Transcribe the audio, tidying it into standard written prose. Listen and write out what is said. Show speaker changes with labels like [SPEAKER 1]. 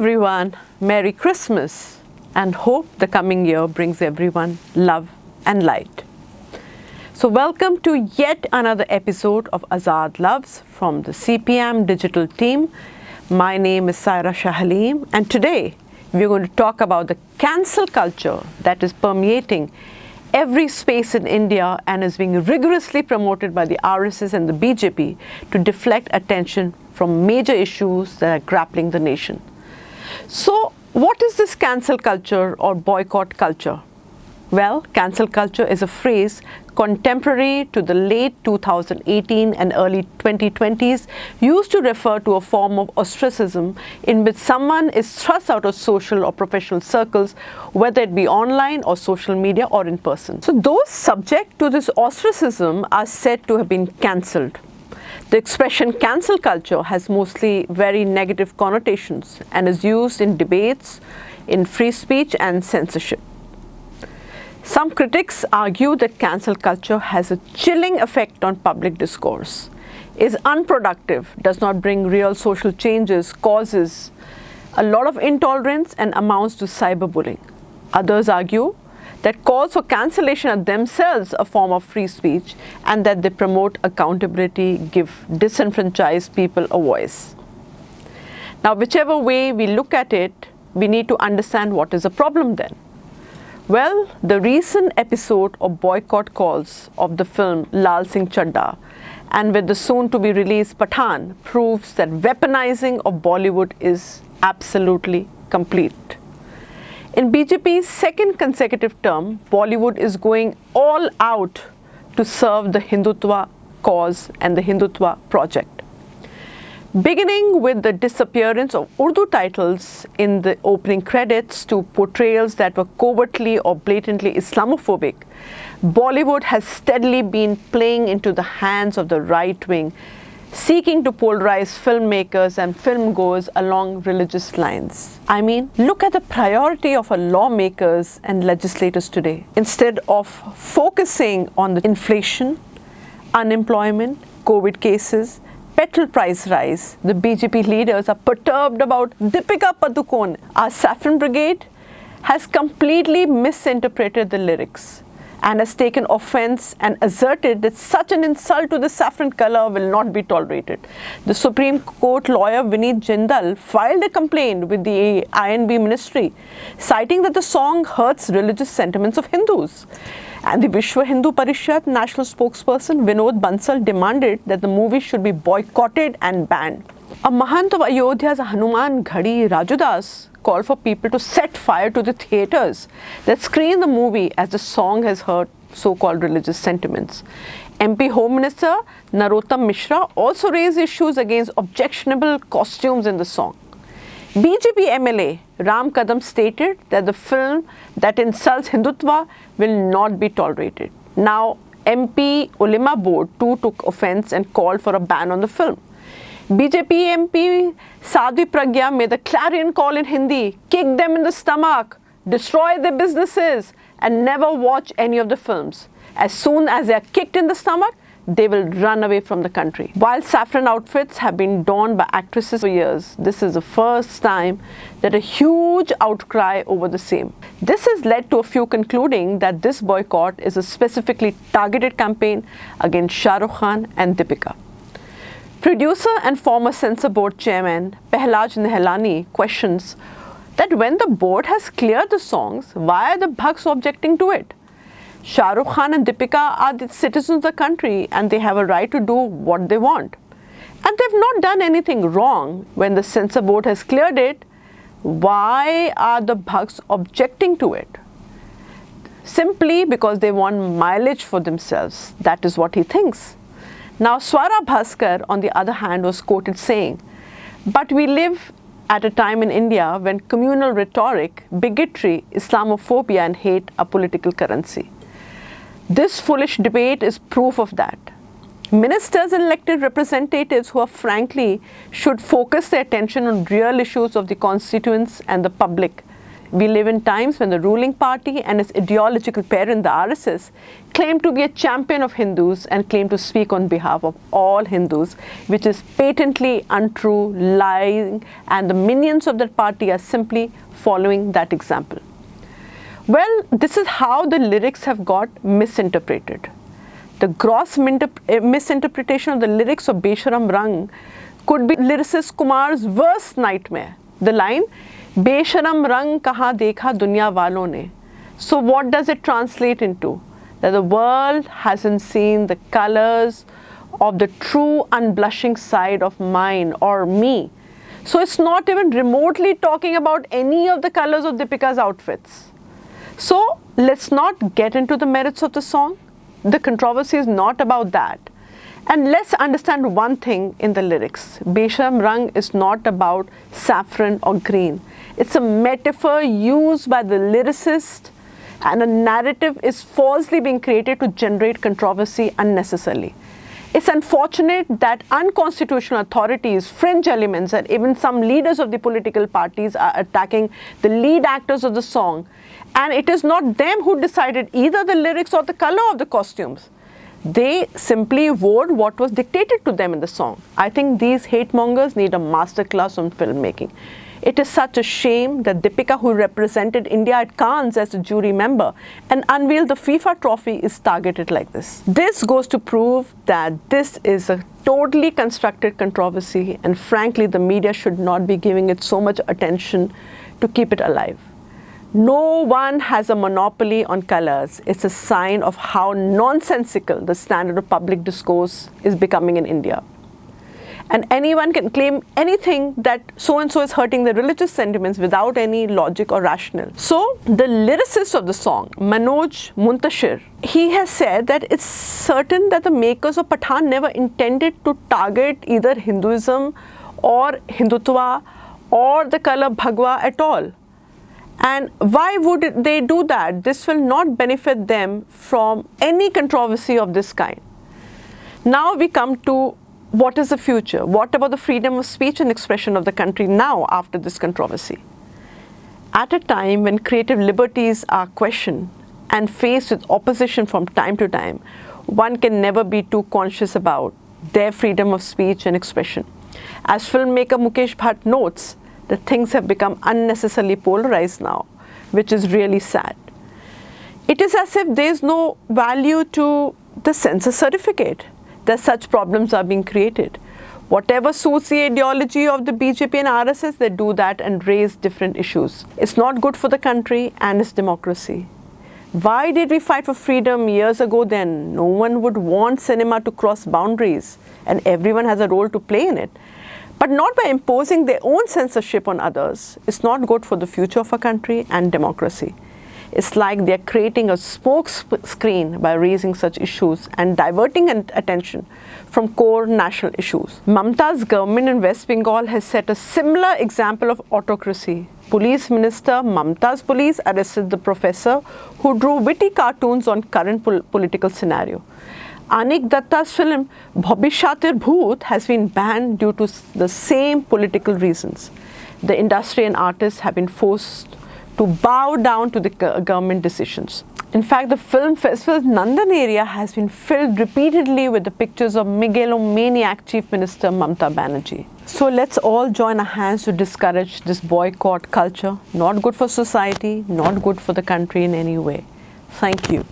[SPEAKER 1] everyone, Merry Christmas, and hope the coming year brings everyone love and light. So welcome to yet another episode of AZAD LAFZ from the CPIM Digital team. My name is Saira Shah Halim, and today we're going to talk about the cancel culture that is permeating every space in India and is being rigorously promoted by the RSS and the BJP to deflect attention from major issues that are grappling the nation. So, what is this cancel culture or boycott culture? Well, cancel culture is a phrase contemporary to the late 2018 and early 2020s used to refer to a form of ostracism in which someone is thrust out of social or professional circles, whether it be online or social media or in person. So those subject to this ostracism are said to have been cancelled. The expression cancel culture has mostly very negative connotations and is used in debates, in free speech and censorship. Some critics argue that cancel culture has a chilling effect on public discourse, is unproductive, does not bring real social changes, causes a lot of intolerance and amounts to cyberbullying. Others argue that calls for cancellation are themselves a form of free speech and that they promote accountability, give disenfranchised people a voice. Now, whichever way we look at it, we need to understand what is the problem then. Well, the recent episode of boycott calls of the film Lal Singh Chaddha and with the soon-to-be released Pathan proves that weaponizing of Bollywood is absolutely complete. In BJP's second consecutive term, Bollywood is going all out to serve the Hindutva cause and the Hindutva project. Beginning with the disappearance of Urdu titles in the opening credits to portrayals that were covertly or blatantly Islamophobic, Bollywood has steadily been playing into the hands of the right wing, seeking to polarize filmmakers and filmgoers along religious lines. I mean, look at the priority of our lawmakers and legislators today. Instead of focusing on the inflation, unemployment, COVID cases, petrol price rise, the BJP leaders are perturbed about 𝑦𝒃𝒂𝒏𝒕 𝑪𝒐𝒎𝒏𝒕. Our saffron brigade has completely misinterpreted the lyrics and has taken offense and asserted that such an insult to the saffron color will not be tolerated. The Supreme Court lawyer Vineet Jindal filed a complaint with the INB ministry, citing that the song hurts religious sentiments of Hindus. And the Vishwa Hindu Parishad national spokesperson Vinod Bansal demanded that the movie should be boycotted and banned. A Mahant of Ayodhya's Hanuman Ghadi Rajudas called for people to set fire to the theatres that screen the movie as the song has hurt so-called religious sentiments. MP Home Minister Narottam Mishra also raised issues against objectionable costumes in the song. BJP MLA Ram Kadam stated that the film that insults Hindutva will not be tolerated. Now, MP Ulema Board too took offence and called for a ban on the film. BJP MP 𝑧𝒃𝒐𝒕 made a clarion call in Hindi, kick them in the stomach, destroy their businesses and never watch any of the films. As soon as they are kicked in the stomach, they will run away from the country. While saffron outfits have been donned by actresses for years, this is the first time that a huge outcry over the same. This has led to a few concluding that this boycott is a specifically targeted campaign against Shah Rukh Khan and Deepika. Producer and former censor board chairman Prahlad Nihalani questions that when the board has cleared the songs, why are the bhaks objecting to it? Shah Rukh Khan and Deepika are the citizens of the country and they have a right to do what they want. And they've not done anything wrong. When the censor board has cleared it, why are the bhaks objecting to it? Simply because they want mileage for themselves. That is what he thinks. Now, Swara Bhaskar, on the other hand, was quoted saying, "But we live at a time in India when communal rhetoric, bigotry, Islamophobia and hate are political currency. This foolish debate is proof of that. Ministers and elected representatives who are frankly should focus their attention on real issues of the constituents and the public We live in times when the ruling party and its ideological parent, the RSS, claim to be a champion of Hindus and claim to speak on behalf of all Hindus, which is patently untrue, lying, and the minions of that party are simply following that example. Well, this is how the lyrics have got misinterpreted. The gross misinterpretation of the lyrics of Besharam Rang could be lyricist Kumar's worst nightmare. The line, Besharam Rang kahan dekha dunya walon ne. So what does it translate into? That the world hasn't seen the colors of the true unblushing side of mine or me. So it's not even remotely talking about any of the colors of Deepika's outfits. So let's not get into the merits of the song. The controversy is not about that. And let's understand one thing in the lyrics. Besharam Rang is not about saffron or green. It's a metaphor used by the lyricist, and a narrative is falsely being created to generate controversy unnecessarily. It's unfortunate that unconstitutional authorities, fringe elements, and even some leaders of the political parties are attacking the lead actors of the song. And it is not them who decided either the lyrics or the color of the costumes. They simply wore what was dictated to them in the song. I think these hate mongers need a masterclass on filmmaking. It is such a shame that Deepika, who represented India at Cannes as a jury member and unveiled the FIFA trophy, is targeted like this. This goes to prove that this is a totally constructed controversy, and frankly, the media should not be giving it so much attention to keep it alive. No one has a monopoly on colors. It's a sign of how nonsensical the standard of public discourse is becoming in India. And anyone can claim anything that so-and-so is hurting the religious sentiments without any logic or rationale. So the lyricist of the song, Manoj Muntashir, he has said that it's certain that the makers of Pathan never intended to target either Hinduism or Hindutva or the color Bhagwa at all. And why would they do that? This will not benefit them from any controversy of this kind. Now we come to what is the future? What about the freedom of speech and expression of the country now after this controversy? At a time when creative liberties are questioned and faced with opposition from time to time, one can never be too conscious about their freedom of speech and expression. As filmmaker Mukesh Bhatt notes, that things have become unnecessarily polarized now, which is really sad. It is as if there is no value to the censor certificate, that such problems are being created. Whatever suits the ideology of the BJP and RSS, they do that and raise different issues. It's not good for the country and its democracy. Why did we fight for freedom years ago then? No one would want cinema to cross boundaries, and everyone has a role to play in it. But not by imposing their own censorship on others. It's not good for the future of our country and democracy. It's like they're creating a smoke screen by raising such issues and diverting attention from core national issues. Mamta's government in West Bengal has set a similar example of autocracy. Police Minister Mamta's police arrested the professor who drew witty cartoons on current political scenario. Anik Datta's film Bhabishyatir Bhoot has been banned due to the same political reasons. The industry and artists have been forced to bow down to the government decisions. In fact, the film festival's Nandan area has been filled repeatedly with the pictures of megalomaniac Chief Minister Mamta Banerjee. So let's all join our hands to discourage this boycott culture. Not good for society, not good for the country in any way. Thank you.